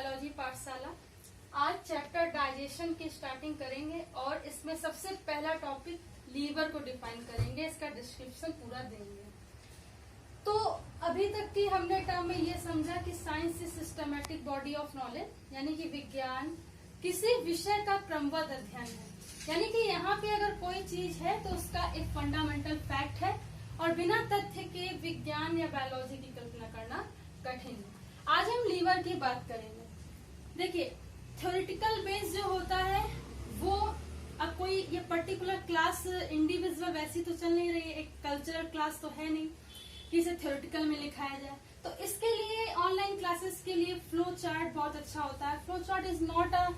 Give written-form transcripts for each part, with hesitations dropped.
Biology पाठशाला। आज chapter digestion की स्टार्टिंग करेंगे और इसमें सबसे पहला टॉपिक लीवर को डिफाइन करेंगे, इसका डिस्क्रिप्शन पूरा देंगे। तो अभी तक की हमने टर्म में ये समझा कि science is systematic body of knowledge, यानी कि विज्ञान किसी विषय का क्रमबद्ध अध्ययन है। यानी कि यहाँ पे अगर कोई चीज है तो उसका एक फंडामेंटल फैक्ट है और बिना तथ्य के विज्ञान या बायोलॉजी की कल्पना करना कठिन है। आज हम लीवर की बात करेंगे। देखिए, थ्योरेटिकल बेस जो होता है वो अब कोई ये पर्टिकुलर क्लास इंडिविजुअल वैसी तो चल नहीं रही है, एक कल्चरल क्लास तो है नहीं कि इसे थ्योरेटिकल में लिखाया जाए। तो इसके लिए ऑनलाइन क्लासेस के लिए फ्लो चार्ट बहुत अच्छा होता है। Flow chart is not a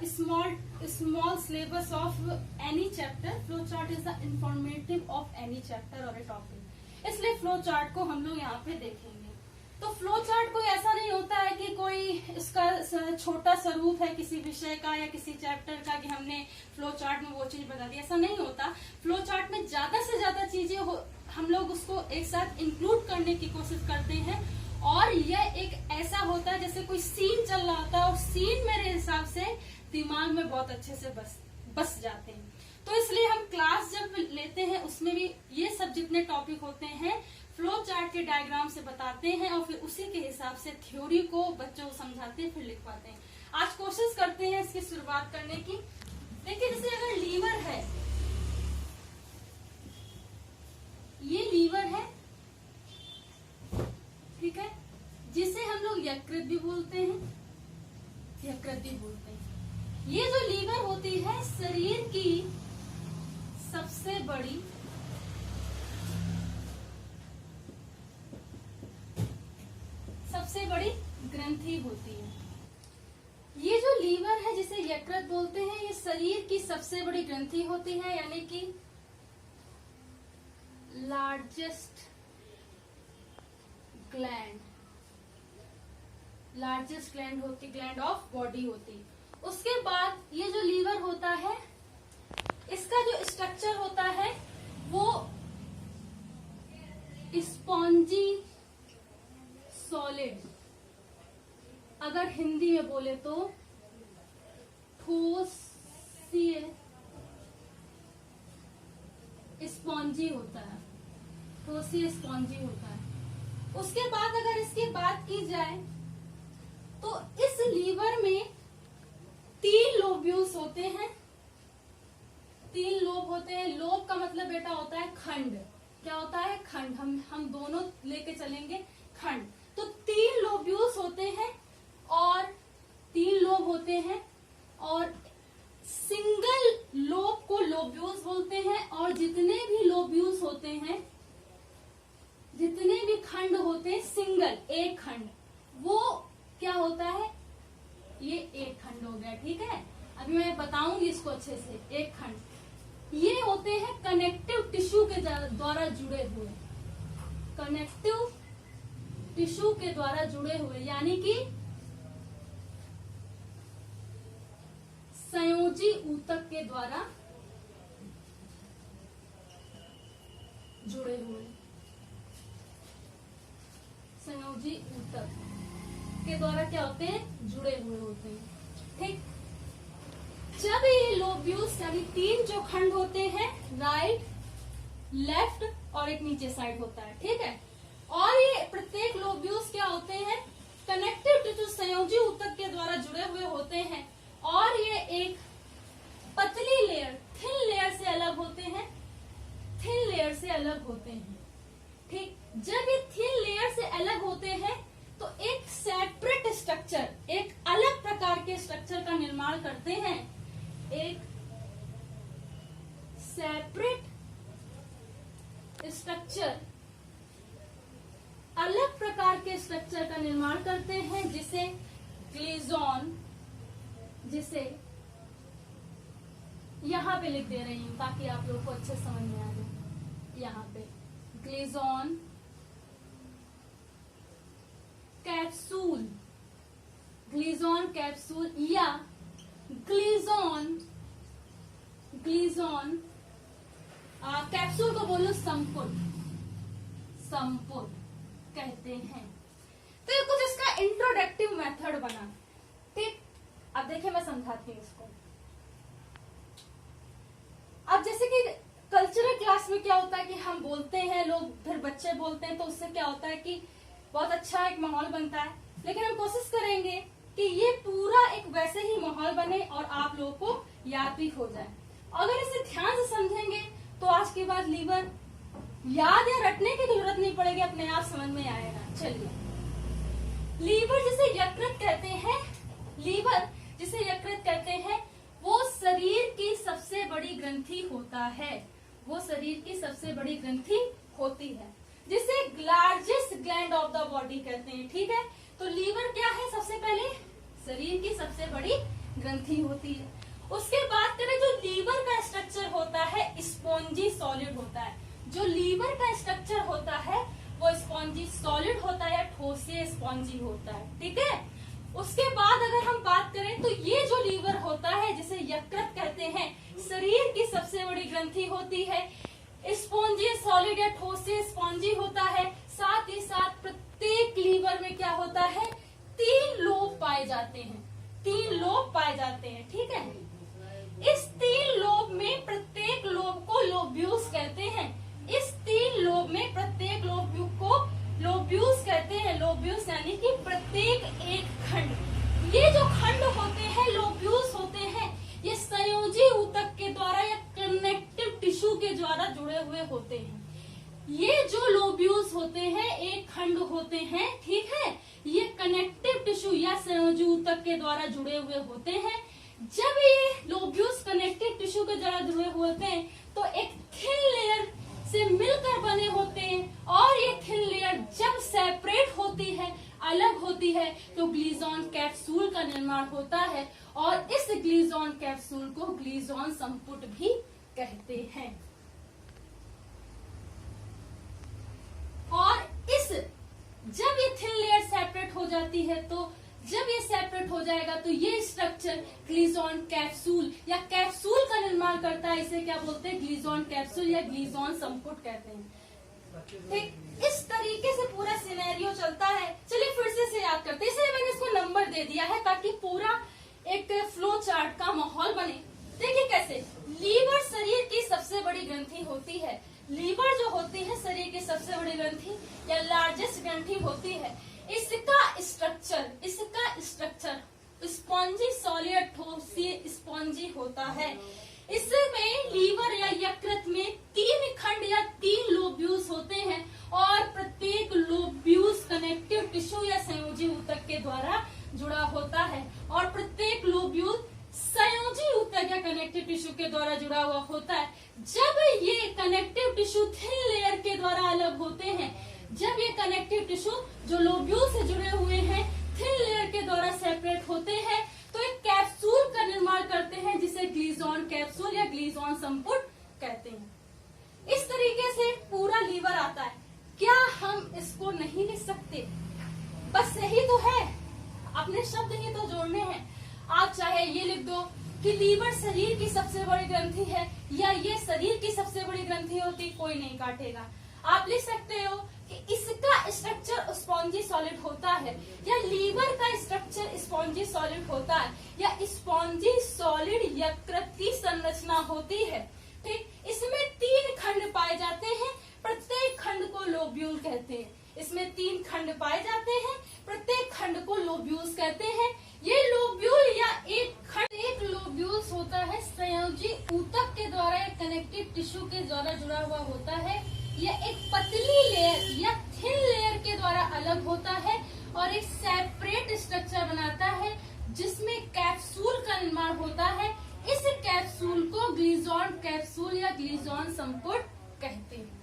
small syllabus of any chapter. Flow chart is the informative of any chapter or a topic. इसलिए फ्लो चार्ट को हम लोग यहाँ पे देखेंगे। तो फ्लो चार्ट कोई ऐसा नहीं होता है कि कोई इसका छोटा स्वरूप है किसी विषय का या किसी चैप्टर का कि हमने फ्लो चार्ट में वो चीज बता दी, ऐसा नहीं होता। फ्लो चार्ट में ज्यादा से ज्यादा चीजें हम लोग उसको एक साथ इंक्लूड करने की कोशिश करते हैं और यह एक ऐसा होता है जैसे कोई सीन चल रहा होता है और सीन मेरे हिसाब से दिमाग में बहुत अच्छे से बस जाते हैं। तो इसलिए हम क्लास जब लेते हैं उसमें भी ये सब जितने टॉपिक होते हैं फ्लो चार्ट के डायग्राम से बताते हैं और फिर उसी के हिसाब से थ्योरी को बच्चों को समझाते हैं, फिर लिखवाते हैं। आज कोशिश करते हैं इसकी शुरुआत करने की। देखिए, जैसे अगर लीवर है, ये लीवर है, ठीक है, जिसे हम लोग यकृत भी बोलते हैं, यकृत भी बोलते हैं। ये जो लीवर होती है शरीर की सबसे बड़ी ग्रंथि होती है। ये जो लीवर है जिसे यकृत बोलते हैं, ये शरीर की सबसे बड़ी ग्रंथि होती है, यानी कि लार्जेस्ट ग्लैंड होती, ग्लैंड ऑफ बॉडी होती। उसके बाद ये जो लीवर होता है इसका जो स्ट्रक्चर होता है वो स्पॉन्जी सॉलिड, अगर हिंदी में बोले तो ठोसीय स्पॉन्जी होता है, ठोसीय स्पॉन्जी होता है। उसके बाद अगर इसकी बात की जाए तो इस लीवर में 3 लोब्यूल्स होते हैं। 3 लोब होते हैं। लोब का मतलब बेटा होता है खंड। क्या होता है? खंड। हम दोनों लेके चलेंगे खंड। तो 3 लोब्यूल्स होते हैं और 3 लोब होते हैं और सिंगल लोब को लोब्यूल्स बोलते हैं और जितने भी लोब्यूल्स होते हैं, जितने भी खंड होते हैं, सिंगल एक खंड, वो क्या होता है? ये एक खंड हो गया, ठीक है। अभी मैं बताऊंगी इसको अच्छे से। एक खंड ये होते हैं कनेक्टिव टिश्यू के द्वारा जुड़े हुए, कनेक्टिव टिश्यू के द्वारा जुड़े हुए, यानी कि संयोजी ऊतक के द्वारा जुड़े हुए, संयोजी ऊतक के द्वारा क्या होते हैं? जुड़े हुए होते हैं, ठीक। जब ये लोब्यूल्स यानी 3 जो खंड होते हैं, राइट, लेफ्ट और एक नीचे साइड होता है, ठीक है। और ये प्रत्येक लोब्यूल्स क्या होते हैं? कनेक्टिव टिश्यू, संयोजी ऊतक के द्वारा जुड़े हुए होते हैं और ये एक पतली लेयर, थिन लेयर से अलग होते हैं, थिन लेयर से अलग होते हैं, ठीक। जब ये थिन लेयर से अलग होते हैं तो एक सेपरेट स्ट्रक्चर, एक अलग प्रकार के स्ट्रक्चर का निर्माण करते हैं। एक सेपरेट स्ट्रक्चर, अलग प्रकार के स्ट्रक्चर का निर्माण करते हैं जिसे ग्लीजोन, जिसे यहां पे लिख दे रही हूं ताकि आप लोगों को अच्छे समझ में आ जाए। यहां पे ग्लीजोन कैप्सूल, ग्लीजोन कैप्सूल या ग्लीजोन कैप्सूल को बोलो संपुट, संपुट कहते हैं। तो ये कुछ इसका इंट्रोडक्टिव मेथड देखिए मैं समझाती हूँ इसको। अब जैसे कि कल्चरल क्लास में क्या होता है कि हम बोलते हैं, लोग फिर बच्चे बोलते हैं, तो उससे क्या होता है कि बहुत अच्छा एक माहौल बनता है। लेकिन हम कोशिश करेंगे कि ये पूरा एक वैसे ही माहौल बने और आप लोगों को याद भी हो जाए। अगर इसे ध्यान से समझेंगे तो आज के बाद लीवर याद या रटने की जरूरत नहीं पड़ेगी, अपने आप समझ में आएगा। चलिए, लीवर जिसे यकृत कहते हैं, लीवर जिसे यकृत कहते हैं, वो शरीर की सबसे बड़ी ग्रंथि होता है। वो शरीर की सबसे बड़ी ग्रंथि होती है, जिसे largest gland of the body कहते हैं। ठीक है, तो लीवर क्या है? सबसे पहले शरीर की सबसे बड़ी ग्रंथि होती है। उसके बाद करें, जो लीवर का स्ट्रक्चर होता है स्पॉन्जी सॉलिड होता है। जो लीवर का स्ट्रक्चर होता है वो स्पॉन्जी सॉलिड होता है या ठोसे स्पॉन्जी होता है। ठीक है, उसके बाद अगर हम बात करें तो ये जो लीवर होता है जिसे यकृत कहते हैं, शरीर की सबसे बड़ी ग्रंथि होती है, स्पॉन्जी सॉलिड या ठोसे स्पॉन्जी होता है। साथ ही साथ प्रत्येक लीवर में क्या होता है? 3 लोब पाए जाते हैं। 3 लोब पाए जाते हैं। ठीक है, इस 3 लोब में प्रत्येक लोब को लोब्यूल्स कहते हैं। इस 3 लोब में प्रत्येक लोब को लोब्यूल्स कहते हैं। लोब्यूल्स यानी कि प्रत्येक एक खंड। ये जो खंड होते हैं, लोब्यूल्स होते हैं, ये संयोजी ऊतक के द्वारा या कनेक्टिव टिश्यू के द्वारा जुड़े हुए होते हैं। ये जो लोब्यूल्स होते हैं, एक खंड होते हैं। ठीक है, ये कनेक्टिव टिश्यू या संयोजी ऊतक के द्वारा जुड़े हुए होते हैं। जब ये लोब्यूल्स कनेक्टिव टिश्यू के द्वारा जुड़े हुए होते हैं तो एक थिन लेयर से मिलकर बने होते हैं, और ये थिन लेयर जब सेपरेट होती है, अलग होती है, तो ग्लीजॉन कैप्सूल का निर्माण होता है, और इस ग्लीजॉन कैप्सूल को ग्लीजॉन संपुट भी कहते हैं। और जब ये थिन लेयर सेपरेट हो जाती है, तो जब ये सेपरेट हो जाएगा तो ये स्ट्रक्चर ग्लीजॉन कैप्सूल या कैप्सूल का निर्माण करता है। इसे क्या बोलते हैं? ग्लीजॉन कैप्सूल या ग्लीजॉन संपुट कहते हैं। ठीक, इस तरीके से पूरा सिनेरियो चलता है। चलिए फिर से याद करते हैं। इसलिए मैंने इसको नंबर दे दिया है ताकि पूरा एक फ्लो चार्ट का माहौल बने। देखिए कैसे, लीवर शरीर की सबसे बड़ी ग्रंथि होती है। लीवर जो होती है शरीर की सबसे बड़ी ग्रंथि या लार्जेस्ट ग्रंथि होती है। इसका स्ट्रक्चर स्पॉन्जी सॉलिड ठोसी स्पॉन्जी होता है। इसमें लीवर या यकृत में 3 खंड या 3 लोब्यूल्स होते हैं, और प्रत्येक लोब्यूल्स कनेक्टिव टिश्यू या संयोजी ऊतक के द्वारा जुड़ा होता है, और प्रत्येक लोब्यूल संयोजी ऊतक या कनेक्टिव टिश्यू के द्वारा जुड़ा हुआ होता है। जब ये कनेक्टिव टिश्यू थिन लेयर के द्वारा अलग होते हैं, जब ये कनेक्टिव टिश्यू जो लोब्यूल से जुड़े हुए हैं थिन लेयर के द्वारा सेपरेट होते हैं, तो एक कैप्सूल का निर्माण करते हैं जिसे ग्लीजॉन कैप्सूल या ग्लीजॉन संपुट कहते हैं। इस तरीके से पूरा लीवर आता है। क्या हम इसको नहीं लिख सकते? बस यही तो है, अपने शब्द ही तो जोड़ने हैं। आप चाहे ये लिख दो कि लीवर शरीर की सबसे बड़ी ग्रंथि है, या ये शरीर की सबसे बड़ी ग्रंथि होती, कोई नहीं काटेगा। आप लिख सकते हो कि इसका स्ट्रक्चर स्पॉन्जी सॉलिड होता है, या लीवर का स्ट्रक्चर स्पॉन्जी सॉलिड होता है, या स्पॉन्जी सॉलिड यकृत की संरचना होती है। ठीक, इसमें 3 खंड पाए जाते हैं, प्रत्येक खंड को लोब्यूल कहते हैं। इसमें 3 खंड पाए जाते हैं, प्रत्येक खंड को लोब्यूल्स कहते हैं। ये लोब्यूल या एक लोब्यूल्स होता है संयोजी ऊतक के द्वारा एक कनेक्टिव टिश्यू के द्वारा जुड़ा हुआ होता है। यह एक पतली लेयर या थिन लेयर के द्वारा अलग होता है और एक सेपरेट स्ट्रक्चर बनाता है जिसमें कैप्सूल का निर्माण होता है। इस कैप्सूल को ग्लीजॉन कैप्सूल या ग्लीजॉन संपुट कहते हैं।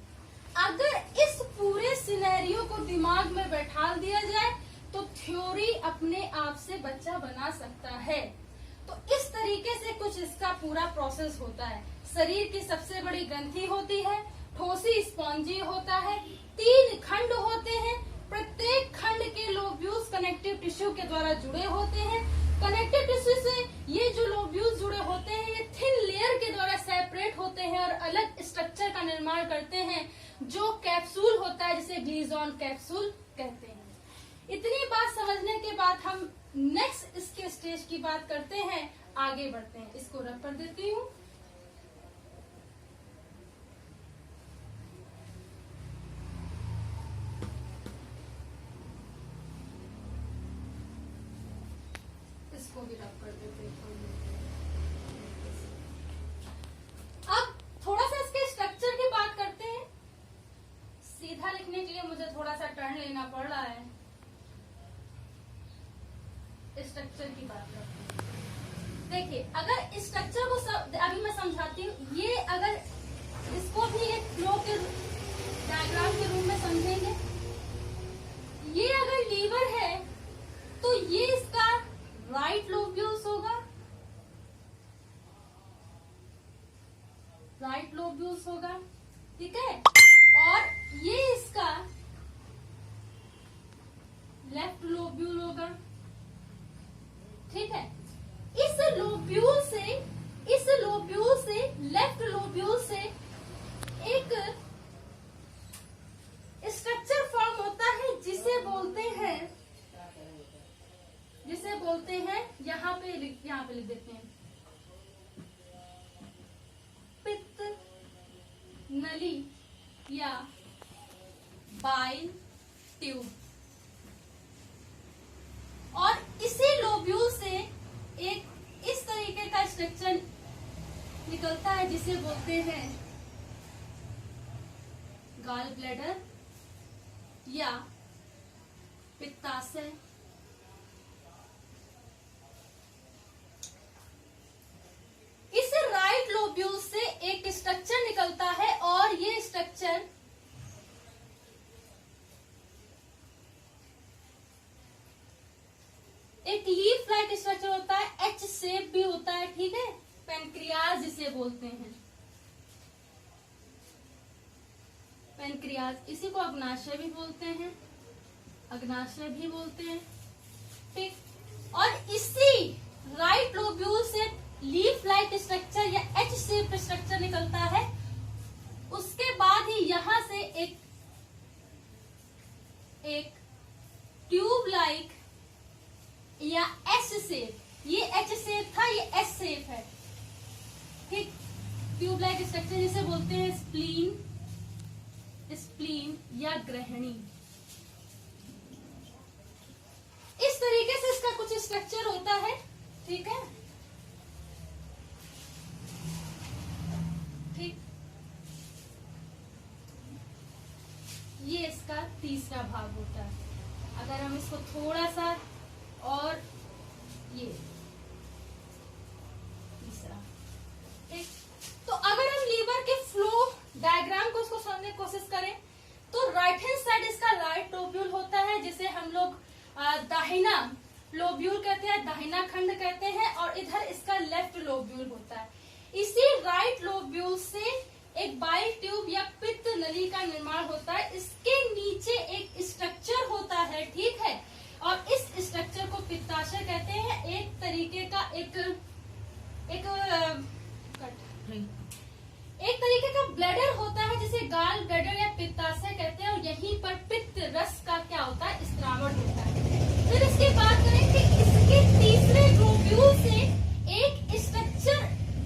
अगर इस पूरे सिनेरियो को दिमाग में बैठा दिया जाए तो थ्योरी अपने आप से बच्चा बना सकता है। तो इस तरीके से कुछ इसका पूरा प्रोसेस होता है। शरीर की सबसे बड़ी ग्रंथि होती है, ठोसी स्पॉन्जी होता है, 3 खंड होते हैं, प्रत्येक खंड के लोब्यूल्स कनेक्टिव टिश्यू के द्वारा जुड़े होते हैं। कनेक्टिव टिश्यू से ये जो लोब्यूल्स जुड़े होते हैं ये थिन लेयर के द्वारा सेपरेट होते हैं और अलग स्ट्रक्चर का निर्माण करते हैं जो कैप्सूल होता है जिसे ग्लीजॉन कैप्सूल कहते हैं। इतनी बात समझने के बाद हम नेक्स्ट इसके स्टेज की बात करते हैं, आगे बढ़ते हैं। इसको रख कर देती हूँ। इसको भी रख कर देते हैं। अब थोड़ा सा इसके स्ट्रक्चर की बात करते हैं। सीधा लिखने के लिए मुझे थोड़ा सा टर्न लेना पड़ रहा है। स्ट्रक्चर की बात करते हैं। देखिए, अगर स्ट्रक्चर को अभी मैं समझाती हूँ। ये अगर इसको भी एक फ्लो के डायग्राम के रूप में समझेंगे, ये अगर लीवर है तो ये इसका राइट लोब्यूल्स होगा, राइट लोब्यूल्स होगा, ठीक है। और ये इसका लेफ्ट लोब्यूल होगा, ठीक है। इस लोब्यूल से लेफ्ट लोब्यूल से एक स्ट्रक्चर फॉर्म होता है जिसे बोलते हैं यहाँ पे लिख देते हैं पित्त नली या बाइल ट्यूब। और इसी लोब्यूल से एक इस तरीके का स्ट्रक्चर निकलता है जिसे बोलते हैं गॉल ब्लैडर या पित्ताशय। इस राइट लोब्यूल से एक स्ट्रक्चर निकलता है और ये स्ट्रक्चर एक लीफ लाइक स्ट्रक्चर होता है, एच शेप भी होता है, ठीक है। पेनक्रियाज जिसे बोलते हैं, पेनक्रियाज, इसी को अग्नाशय भी बोलते हैं, अग्नाशय भी बोलते हैं, ठीक। और इसी राइट लोब्यूल से लीफ लाइक स्ट्रक्चर या एच शेप स्ट्रक्चर निकलता है। उसके बाद ही यहां से एक ट्यूब लाइक या एस शेप, ये एच शेप था, ये एस शेप है, ठीक। ट्यूब लाइक स्ट्रक्चर जिसे बोलते हैं स्प्लीन या ग्रहणी। इस तरीके से इसका कुछ स्ट्रक्चर होता है, ठीक है, ठीक। ये इसका तीसरा भाग होता है। अगर हम इसको थोड़ा सा और ये तीसरा, ठीक। तो अगर हम लीवर के फ्लो डायग्राम को उसको समझने की कोशिश करें तो राइट हैंड साइड इसका राइट लोब्यूल होता है, जिसे हम लोग दाहिना लोब्यूल कहते हैं, दाहिना खंड कहते हैं। और इधर इसका लेफ्ट लोब्यूल होता है। इसी राइट लोब्यूल से एक बाइल ट्यूब या पित्त नली का निर्माण होता है। इसके नीचे एक स्ट्रक्चर होता है, ठीक है। और इस स्ट्रक्चर को पित्ताशय कहते हैं। एक तरीके का एक तरीके का ब्लैडर होता है जिसे गॉल ब्लैडर या पित्ताशय कहते हैं। और यहीं पर पित्त रस का क्या होता है, स्त्रावण होता है। फिर इसकी बात करें कि इसके तीसरे लोब्यूल से एक स्ट्रक्चर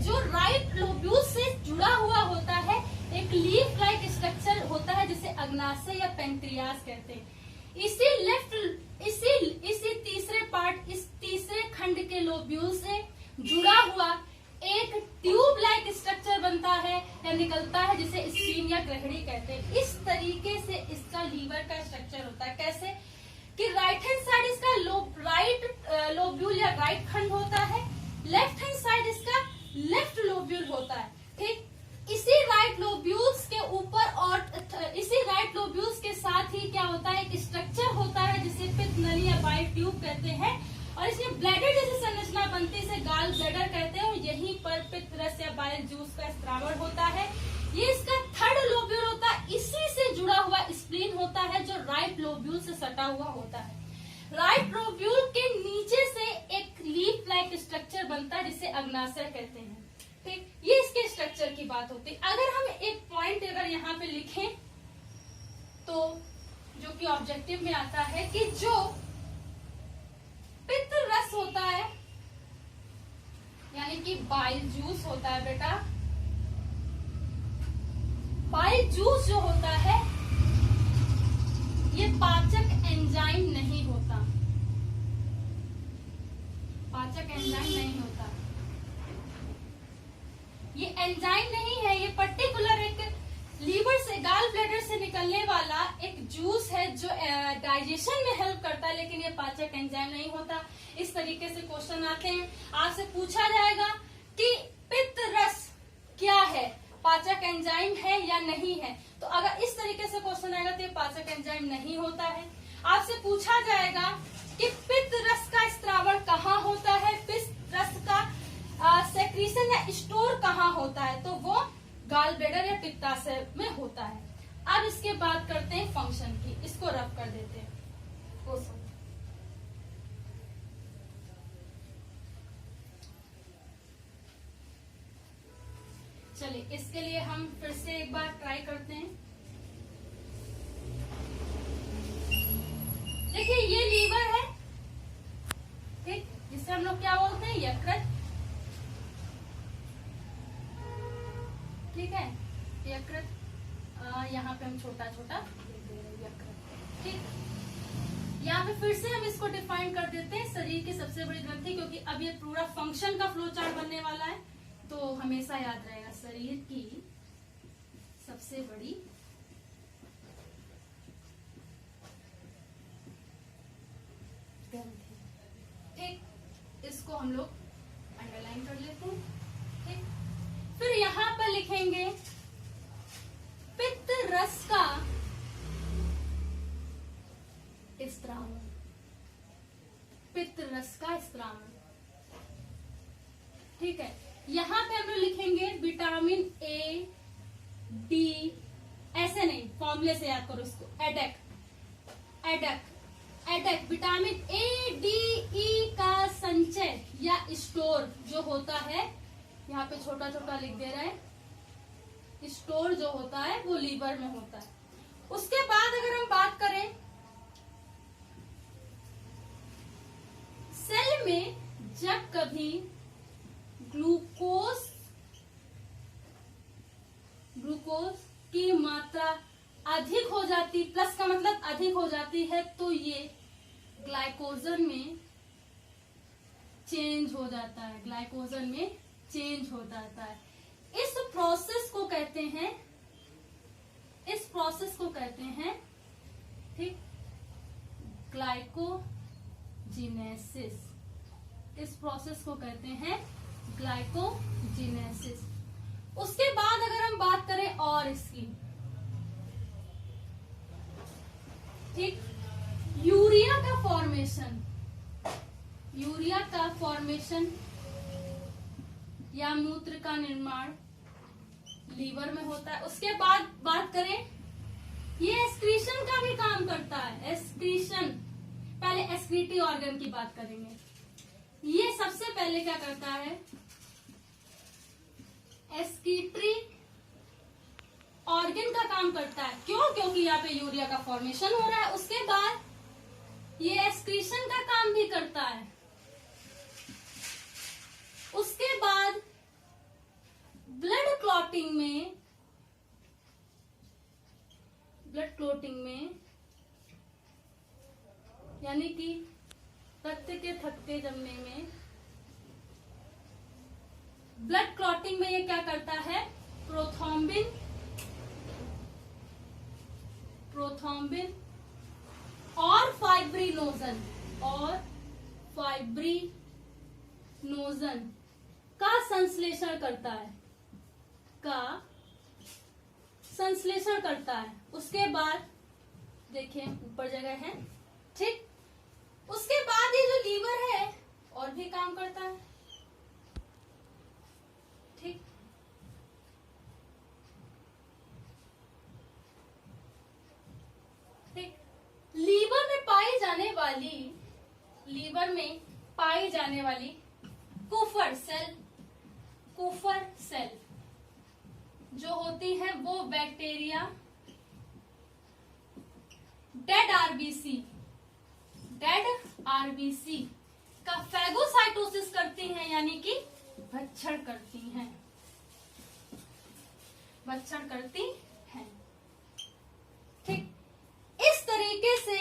जो राइट लोब्यूल से जुड़ा हुआ होता है, एक लीफ लाइक स्ट्रक्चर होता है जिसे अग्नाशय या पेनक्रियाज कहते हैं। इसी तीसरे खंड के लोब्यूल से जुड़ा हुआ एक ट्यूब लाइक स्ट्रक्चर बनता है या निकलता है जिसे स्प्लीन या ग्रहणी कहते हैं। इस तरीके से इसका लीवर का स्ट्रक्चर होता है। कैसे कि राइट हैंड साइड इसका राइट लोब्यूल या राइट खंड होता है, लेफ्ट हैंड साइड इसका लेफ्ट लोब्यूल होता है, ठीक। इसी राइट लोब्यूल्स के ऊपर और इसी राइट लोब्यूल्स के साथ ही क्या होता है, एक स्ट्रक्चर होता है जिसे पित्त नली या बाइल ट्यूब कहते हैं। और इसमें ब्लैडर जैसी संरचना बनती है, इसे गॉल ब्लैडर कहते हैं। और यहीं पर पित्त रस या बाइल जूस का स्त्रावण होता है। ये इसका थर्ड लोब्यूल होता है। इसी से जुड़ा हुआ स्प्लीन होता है जो राइट लोब्यूल से सटा हुआ होता है। राइट लोब्यूल के नीचे से एक लीफ लाइक स्ट्रक्चर बनता है जिसे अग्नाशय कहते हैं, ठीक। ये इसके स्ट्रक्चर की बात होती है। अगर हम एक पॉइंट अगर यहाँ पे लिखें तो जो आपके ऑब्जेक्टिव में आता है कि जो पित्त रस होता है, यानी कि बाइल जूस होता है बेटा, बाइल जूस जो होता है ये पाचक एंजाइम नहीं होता, पाचक एंजाइम नहीं होता। ये एंजाइम नहीं है, ये पर्टिकुलर एक लीवर से, गाल ब्लैडर से निकलने वाला एक जूस है जो डाइजेशन में हेल्प करता है, लेकिन ये पाचक एंजाइम नहीं होता। इस तरीके से क्वेश्चन आते हैं, आपसे पूछा जाएगा कि पित्त रस क्या है, पाचक एंजाइम है या नहीं है। तो अगर इस तरीके से क्वेश्चन आएगा तो ये पाचक एंजाइम नहीं होता है। आपसे पूछा जाएगा कि पित्त रस का स्त्रावण कहाँ होता है, पित्त रस का सेक्रीशन या स्टोर कहाँ होता है, तो वो गाल ब्लैडर या पित्ताशय में होता है। अब इसके बाद करते हैं फंक्शन की, इसको रफ कर देते हैं। चलिए इसके लिए हम फिर से एक बार ट्राई करते हैं। देखिए ये लीवर है, ठीक, जिसे हम लोग क्या बोलते हैं, यकृत, ठीक है, यकृत। यहाँ पे हम छोटा छोटा यकृत, ठीक। यहाँ पे फिर से हम इसको डिफाइन कर देते हैं, शरीर की सबसे बड़ी ग्रंथि, क्योंकि अब ये पूरा फंक्शन का फ्लो चार्ट बनने वाला है, तो हमेशा याद रहेगा, शरीर की सबसे बड़ी ग्रंथि, ठीक। इसको हम लोग अंडरलाइन कर लेते हैं, ठीक। फिर यहाँ पर लिखेंगे पित्त रस का स्त्रावण, पित्त रस का स्त्रावण, ठीक है। यहाँ पे हम लोग लिखेंगे विटामिन ए डी, ऐसे नहीं, फॉर्मूले से याद करो इसको, एडक, एडक, एडक, विटामिन ए डी ई का संचय या स्टोर जो होता है, यहाँ पे छोटा छोटा लिख दे रहा है, स्टोर जो होता है वो लीवर में होता है। उसके बाद अगर हम बात करें सेल में, जब कभी ग्लूकोज की मात्रा अधिक हो जाती, प्लस का मतलब अधिक हो जाती है, तो ये ग्लाइकोजन में चेंज हो जाता है, ग्लाइकोजन में चेंज हो जाता है। इस प्रोसेस को कहते हैं, इस प्रोसेस को कहते हैं, ठीक, ग्लाइकोजिनेसिस, इस प्रोसेस को कहते हैं ग्लाइकोजिनेसिस। उसके बाद अगर हम बात करें और इसकी, ठीक, यूरिया का फॉर्मेशन, यूरिया का फॉर्मेशन या मूत्र का निर्माण लीवर में होता है। उसके बाद बात करें, ये एक्सक्रीशन का भी काम करता है, एक्सक्रीशन। पहले एक्सक्रीटरी ऑर्गन की बात करेंगे। ये सबसे पहले क्या करता है, एक्सक्रीटरी ऑर्गन का काम करता है। क्यों? क्योंकि यहाँ पे यूरिया का फॉर्मेशन हो रहा है। उसके बाद ये एक्सक्रीशन का काम भी करता है। उसके बाद ब्लड क्लॉटिंग में, ब्लड क्लॉटिंग में यानी कि रक्त के थक्के जमने में, ब्लड क्लॉटिंग में ये क्या करता है, प्रोथ्रोम्बिन, प्रोथ्रोम्बिन और फाइब्रिनोजन, और फाइब्रिनोजन का संश्लेषण करता है, का संश्लेषण करता है। उसके बाद देखिए ऊपर जगह है, ठीक। उसके बाद ये जो लीवर है और भी काम करता है, ठीक। ठीक, लीवर में पाई जाने वाली, लीवर में पाई जाने वाली कुफर सेल, कुफर सेल जो होती है वो बैक्टीरिया डेड आरबीसी का फैगोसाइटोसिस करती हैं, यानी कि भक्षण करती हैं, ठीक। इस तरीके से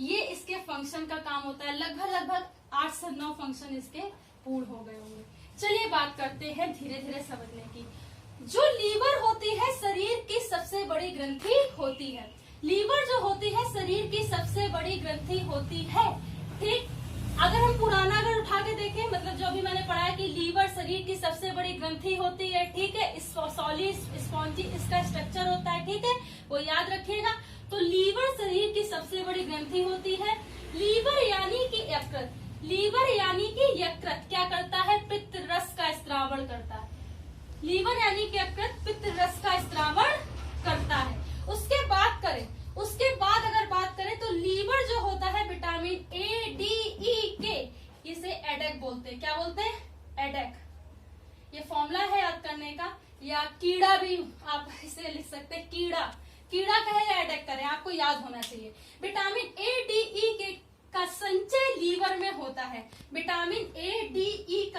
ये इसके फंक्शन का काम होता है। लगभग 8 से 9 फंक्शन इसके पूर्ण हो गए होंगे। चलिए बात करते हैं धीरे धीरे समझने की। जो लीवर होती है शरीर की सबसे बड़ी ग्रंथि होती है। लीवर जो होती है शरीर की सबसे बड़ी ग्रंथि होती है, ठीक। अगर हम पुराना उठा के देखें, मतलब जो अभी मैंने पढ़ा है कि लीवर शरीर की सबसे बड़ी ग्रंथि होती है, ठीक है। सॉलिड स्पॉन्जी इसका स्ट्रक्चर होता है, ठीक है, वो याद रखिएगा। तो लीवर शरीर की सबसे बड़ी ग्रंथि होती है। लीवर यानी कि यकृत क्या करता है? पित्त रस का स्त्रावण करता है। लीवर यानी कि यकृत पित्त रस का स्त्रावण करता है। उसके बाद अगर बात करें तो लीवर जो होता है विटामिन ए, डी, ई, के, इसे एडेक बोलते हैं। क्या बोलते हैं? एडेक। ये फॉर्मूला है याद करने का, या कीड़ा भी आप इसे लिख सकते हैं। कीड़ा कहे या एडेक करें, आपको याद होना चाहिए। विटामिन ए, डी, ई, के का संचय लीवर में होता है। विटामिन ए, डी, ई,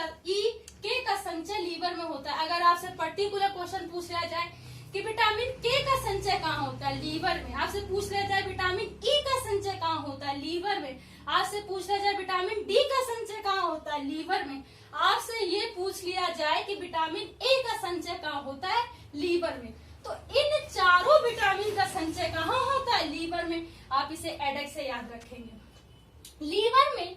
के का संचय लीवर में होता है। अगर आपसे पर्टिकुलर क्वेश्चन पूछ लिया जाए कि विटामिन के का संचय कहाँ होता है? लीवर में। आपसे पूछ लिया जाए विटामिन ई का संचय कहाँ होता है? लीवर में। आपसे पूछ लिया जाए विटामिन डी का संचय कहाँ होता है? लीवर में। आपसे ये पूछ लिया जाए कि विटामिन ए का संचय कहाँ होता है? लीवर में। तो इन चारों विटामिन का संचय कहाँ होता है? लीवर में। आप इसे एडेक से याद रखेंगे। लीवर में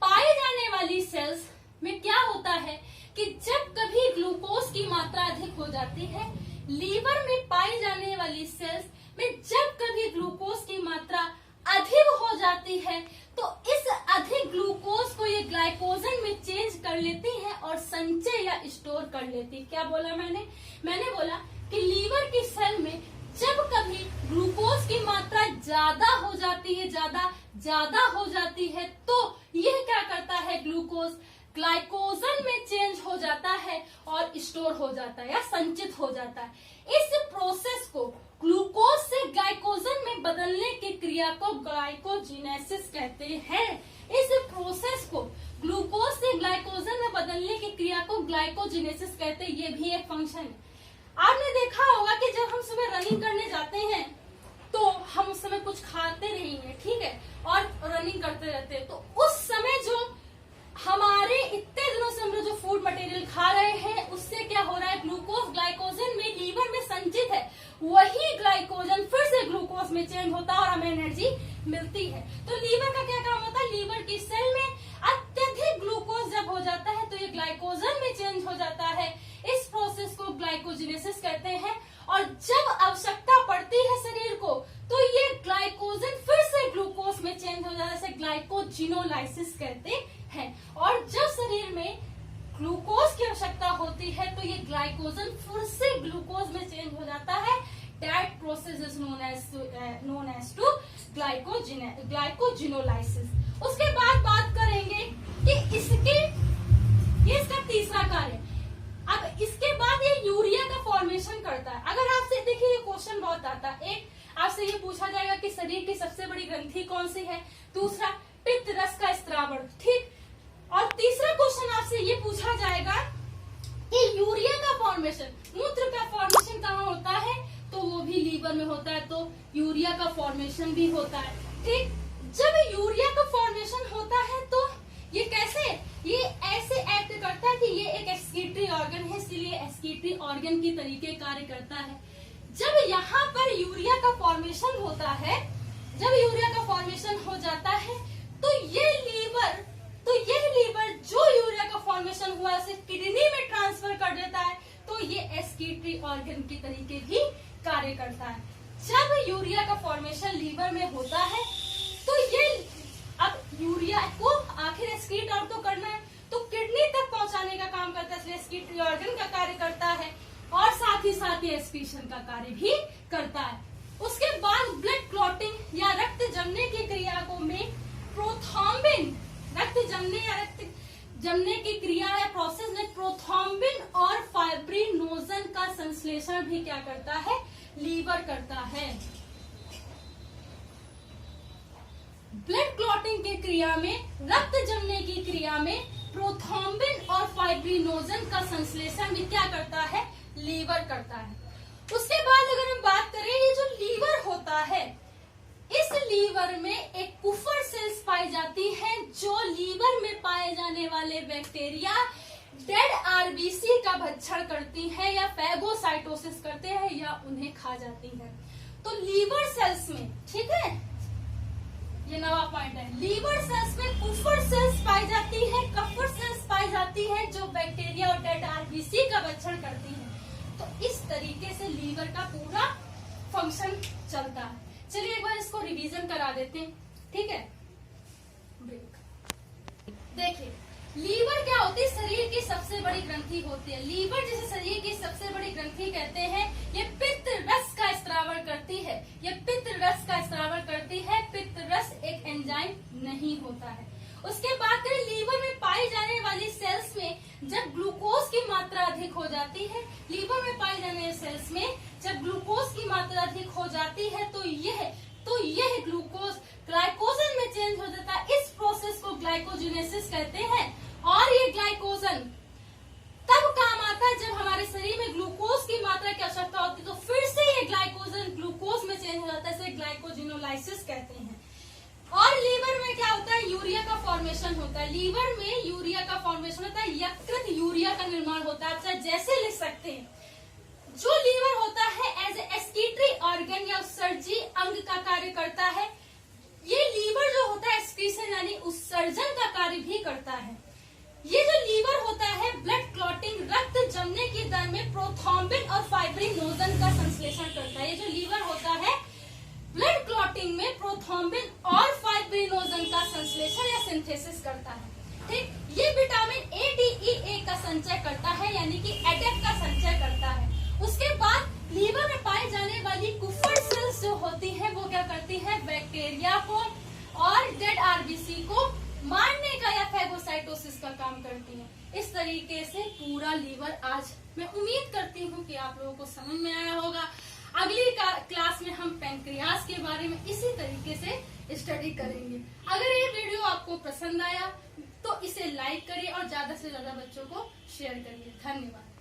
पाए जाने वाली सेल्स में क्या होता है कि जब कभी ग्लूकोज की मात्रा अधिक हो जाती है, लीवर में पाई जाने वाली सेल्स में जब कभी ग्लूकोज की मात्रा अधिक हो जाती है, तो इस अधिक ग्लूकोज को ये ग्लाइकोजन में चेंज कर लेती है और संचय या स्टोर कर लेती। क्या बोला मैंने बोला कि लीवर की सेल में जब कभी ग्लूकोज की मात्रा ज्यादा हो जाती है तो यह क्या करता है? ग्लूकोज ग्लाइकोजन में चेंज हो जाता है और स्टोर हो जाता है या संचित हो जाता है। इस प्रोसेस को ग्लूकोज से ग्लाइकोजन में बदलने की क्रिया को ग्लाइकोजिनेसिस कहते हैं। इस प्रोसेस को ग्लूकोज से ग्लाइकोजन में बदलने की क्रिया को ग्लाइकोजिनेसिस कहते हैं। ये भी एक फंक्शन है। आपने देखा होगा कि जब हम सुबह रनिंग करने जाते हैं तो हम उस समय कुछ खाते नहीं है, ठीक है, और रनिंग करते रहते हैं। तो उस समय जो हमारे इतने दिनों से हम लोग जो फूड मटेरियल खा रहे हैं उससे क्या हो रहा है? ग्लूकोज ग्लाइकोजन में लीवर में संचित है, वही ग्लाइकोजन फिर से ग्लूकोज में चेंज होता है और हमें एनर्जी मिलती है। तो लीवर का क्या काम होता है? लीवर की सेल में अत्यधिक ग्लूकोज जब हो जाता है तो ये ग्लाइकोजन में चेंज हो जाता है। इस प्रोसेस को ग्लाइकोजिनेसिस कहते हैं। और जब आवश्यकता पड़ती है शरीर को तो ये ग्लाइकोजन फिर से ग्लूकोज में चेंज हो जाता है, इसे ग्लाइकोजिनोलाइसिस कहते हैं। और जब शरीर में ग्लूकोज की आवश्यकता होती है तो ये ग्लाइकोजन फिर से ग्लूकोज में चेंज हो जाता है। That process is known as to glycogenolysis. उसके बाद बात करेंगे कि ये इसका तीसरा कार्य। अब इसके बाद ये यूरिया का फॉर्मेशन करता है। अगर आपसे देखिए ये क्वेश्चन बहुत आता है। एक आपसे ये पूछा जाएगा कि शरीर की सबसे बड़ी ग्रंथि कौन सी है? दूसरा पित्त रस का स्त्रावण, ठीक। और तीसरा क्वेश्चन आपसे ये पूछा जाएगा कि यूरिया का फॉर्मेशन, मूत्र का फॉर्मेशन कहाँ होता है? तो वो भी लीवर में होता है। तो यूरिया का फॉर्मेशन भी होता है, ठीक। जब यूरिया का फॉर्मेशन होता है तो ये कैसे? ये ऐसे एक्ट करता है कि ये एक एक्सक्रीटरी ऑर्गन है, इसलिए एक्सक्रीटरी ऑर्गन की तरीके कार्य करता है। जब यहाँ पर यूरिया का फॉर्मेशन होता है, जब यूरिया का फॉर्मेशन हो जाता है तो ये लीवर जो यूरिया का फॉर्मेशन हुआ है उसे किडनी में ट्रांसफर कर देता है। तो ये एक्सक्रीटरी ऑर्गन की तरीके भी कार्य करता है। जब यूरिया का फॉर्मेशन लीवर में होता है तो ये अब यूरिया को आखिर एक्सक्रीट आउट तो करना है, तो किडनी तक पहुंचाने का काम करता है, इसलिए एक्सक्रीटरी ऑर्गन का कार्य करता है। और साथ ही साथ ये एक्सक्रीशन का कार्य भी करता है। उसके बाद ब्लड क्लॉटिंग या रक्त जमने की क्रिया को में प्रोथ्रोम्बिन, रक्त जमने की क्रिया या प्रोसेस में प्रोथ्रोम्बिन और फाइब्रिनोजन का संश्लेषण भी क्या करता है? लीवर करता है। ब्लड क्लॉटिंग की क्रिया में, रक्त जमने की क्रिया में प्रोथ्रोम्बिन और फाइब्रिनोजन का संश्लेषण भी क्या करता है, लीवर करता है। उसके बाद अगर हम बात करें, ये जो लीवर होता है, इस लीवर में एक कुफर सेल्स पाई जाती है जो लीवर में पाए जाने वाले बैक्टीरिया डेड आरबीसी का भक्षण करती है या फैगोसाइटोसिस करते हैं या उन्हें खा जाती है। तो लीवर सेल्स में, ठीक है, ये नवा पॉइंट है, लीवर सेल्स में कुफर सेल्स पाई जाती है, कफर सेल्स पाई जाती है जो बैक्टीरिया और डेड आरबीसी का भक्षण करती है। तो इस तरीके से लीवर का पूरा फंक्शन चलता है। चलिए एक बार इसको रिवीजन करा देते हैं, ठीक है। ब्रेक। देखिए, लीवर क्या होती है, शरीर की सबसे बड़ी ग्रंथि होती है। लीवर जिसे शरीर की सबसे बड़ी ग्रंथि कहते हैं, ये पित्त रस का स्त्रावण करती है, ये पित्त रस का स्त्रावण करती है। पित्त रस एक एंजाइम नहीं होता है। उसके बाद करें, लीवर में पाई जाने वाली सेल्स में जब ग्लूकोज की मात्रा अधिक हो जाती है, लीवर में पाई जाने वाली सेल्स में जब ग्लूकोज की मात्रा अधिक हो जाती है तो यह ग्लूकोज ग्लाइकोजन में चेंज हो जाता है। इस प्रोसेस को ग्लाइकोजेनेसिस कहते हैं। और ये ग्लाइकोजन तब काम आता है जब हमारे शरीर में ग्लूकोज की मात्रा की आवश्यकता होती है, तो फिर से ये ग्लाइकोजन ग्लूकोज में चेंज हो जाता है, इसे ग्लाइकोजिनोलाइसिस कहते हैं। और लीवर में क्या होता है, यूरिया का फॉर्मेशन होता है। लीवर में यूरिया का फॉर्मेशन होता है, यकृत यूरिया का निर्माण होता है। आप चाहे जैसे लिख सकते हैं। जो लीवर होता है एज ए एक्सक्रीटरी ऑर्गन या उत्सर्जी अंग का कार्य करता है। ये लीवर जो होता है एक्सक्रीशन यानी उत्सर्जन का कार्य भी करता है। ये जो लीवर होता है ब्लड क्लॉटिंग, रक्त जमने की दर में प्रोथ्रोम्बिन और फाइब्रिनोजन का संश्लेषण करता है। ये जो लीवर होता है ब्लड क्लॉटिंग में प्रोथ्रोम्बिन और फाइब्रिनोजन का संश्लेषण या सिंथेसिस करता है। ठीक, ये विटामिन ए, डी, ई, ए का संचय करता है यानी कि एडेप का संचय करता है। उसके बाद लीवर में पाई जाने वाली कुफर सेल्स जो होती है वो क्या करती है, बैक्टीरिया को और डेड आरबीसी को मारने का या फैगोसाइटोसिस का काम करती है। इस तरीके से पूरा लीवर आज मैं उम्मीद करती हूँ कि आप लोगों को समझ में आया होगा। अगली क्लास में हम पैंक्रियास के बारे में इसी तरीके से स्टडी करेंगे। अगर ये वीडियो आपको पसंद आया तो इसे लाइक करिए और ज्यादा से ज्यादा बच्चों को शेयर करिए। धन्यवाद।